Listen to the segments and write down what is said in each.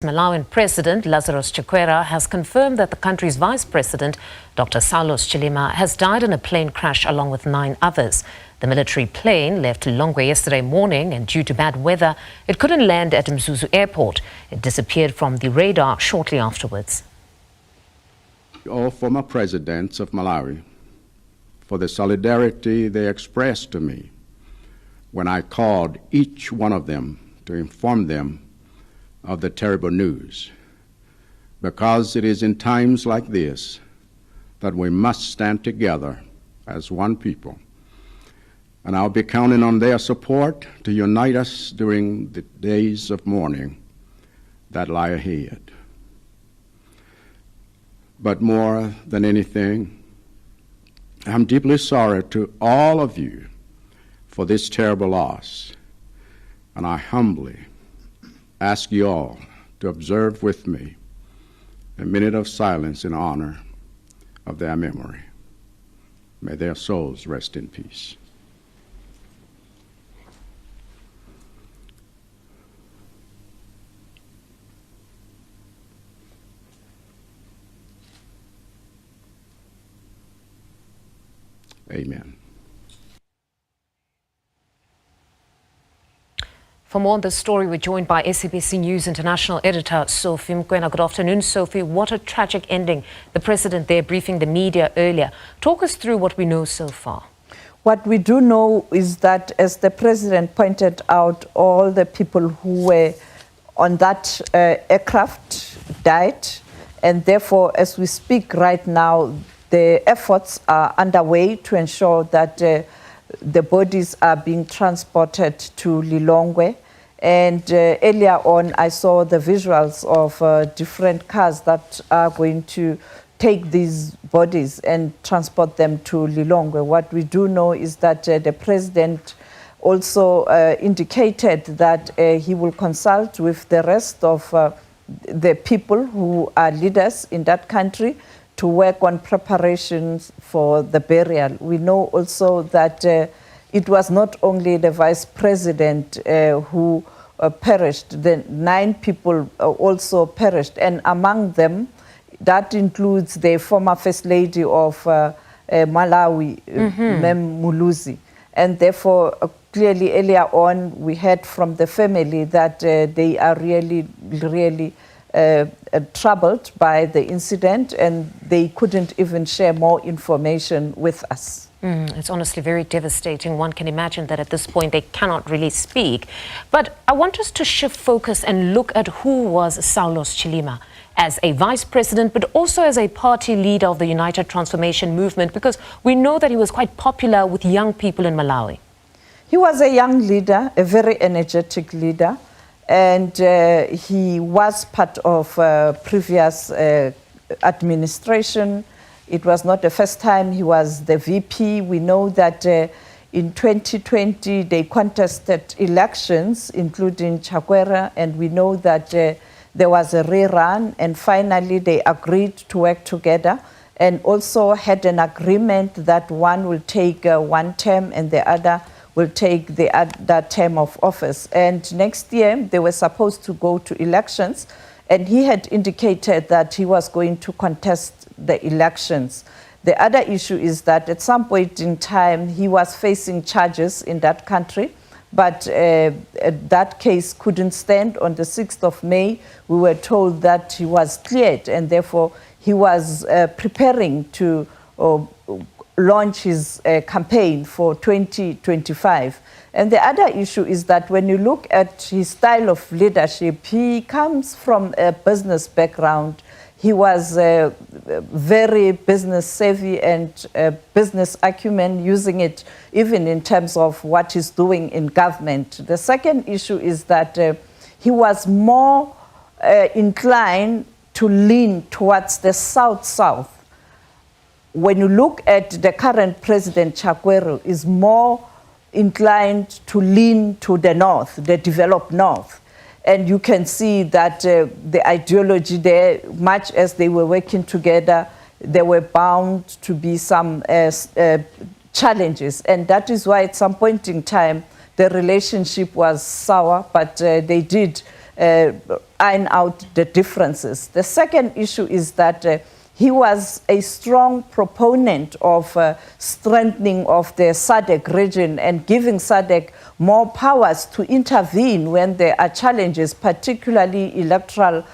Malawian President Lazarus Chakwera has confirmed that the country's Vice President, Dr Saulos Chilima, has died in a plane crash along with 9 others. The military plane left Lilongwe yesterday morning, and due to bad weather, it couldn't land at Mzuzu Airport. It disappeared from the radar shortly afterwards. All former presidents of Malawi for the solidarity they expressed to me when I called each one of them to inform them of the terrible news, because it is in times like this that we must stand together as one people. And I'll be counting on their support to unite us during the days of mourning that lie ahead. But more than anything, I'm deeply sorry to all of you for this terrible loss, and I humbly ask you all to observe with me a minute of silence in honor of their memory. May their souls rest in peace. Amen. For more on this story, we're joined by SABC News International Editor Sophie Mkwena. Good afternoon, Sophie. What a tragic ending. The president there briefing the media earlier. Talk us through what we know so far. What we do know is that, as the president pointed out, all the people who were on that aircraft died. And therefore, as we speak right now, the efforts are underway to ensure that the bodies are being transported to Lilongwe. And earlier on, I saw the visuals of different cars that are going to take these bodies and transport them to Lilongwe. What we do know is that the president also indicated that he will consult with the rest of the people who are leaders in that country to work on preparations for the burial. We know also that it was not only the vice president who perished, the 9 people also perished, and among them, that includes the former first lady of Malawi, Mem Muluzi. And therefore, clearly earlier on, we heard from the family that they are really troubled by the incident, and they couldn't even share more information with us. It's honestly very devastating. One can imagine that at this point they cannot really speak. But I want us to shift focus and look at who was Saulos Chilima as a vice president, but also as a party leader of the United Transformation Movement, because we know that he was quite popular with young people in Malawi. He was a young leader, a very energetic leader. And he was part of previous administration. It was not the first time he was the VP. We know that in 2020 they contested elections, including Chakwera, and we know that there was a rerun, and finally they agreed to work together and also had an agreement that one will take 1 term and the other will take that term of office. And next year, they were supposed to go to elections, and he had indicated that he was going to contest the elections. The other issue is that at some point in time, he was facing charges in that country, but that case couldn't stand. On the 6th of May, we were told that he was cleared, and therefore he was preparing to launch his campaign for 2025. And the other issue is that when you look at his style of leadership, he comes from a business background. He was very business savvy and business acumen, using it even in terms of what he's doing in government. The second issue is that he was more inclined to lean towards the South-South. When you look at the current president, Chakwera, is more inclined to lean to the North, the developed North. And you can see that the ideology there, much as they were working together, there were bound to be some challenges. And that is why at some point in time, the relationship was sour, but they did iron out the differences. The second issue is that he was a strong proponent of strengthening of the SADC region and giving SADC more powers to intervene when there are challenges, particularly electoral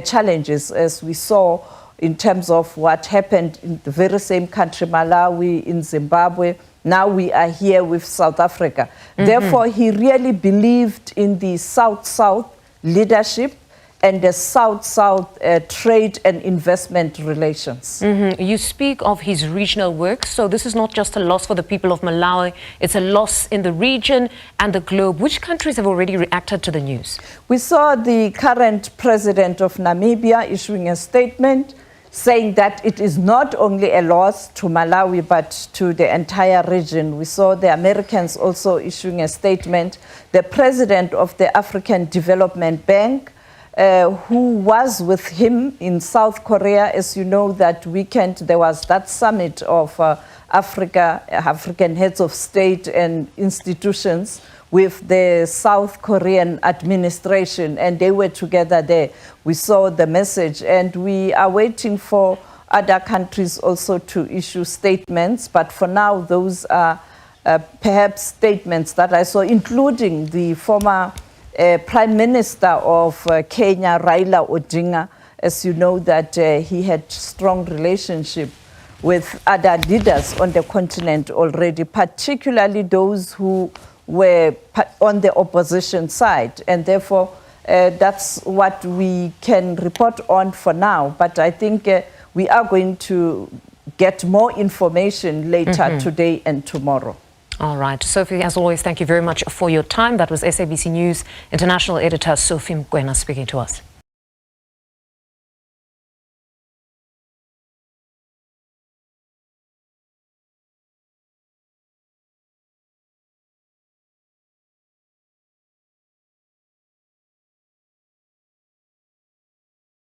challenges, as we saw in terms of what happened in the very same country, Malawi, in Zimbabwe. Now we are here with South Africa. Therefore, he really believed in the South-South leadership and the South-South trade and investment relations. You speak of his regional work, so this is not just a loss for the people of Malawi, it's a loss in the region and the globe. Which countries have already reacted to the news? We saw the current president of Namibia issuing a statement saying that it is not only a loss to Malawi but to the entire region. We saw the Americans also issuing a statement. The president of the African Development Bank, who was with him in South Korea. As you know, that weekend there was that summit of African heads of state and institutions with the South Korean administration, and they were together there. We saw the message, and we are waiting for other countries also to issue statements, but for now those are perhaps statements that I saw, including the former Prime Minister of Kenya, Raila Odinga. As you know, that he had strong relationship with other leaders on the continent already, particularly those who were on the opposition side. And therefore, that's what we can report on for now. But I think we are going to get more information later today and tomorrow. All right. Sophie, as always, thank you very much for your time. That was SABC News International Editor Sophie Mkwena speaking to us.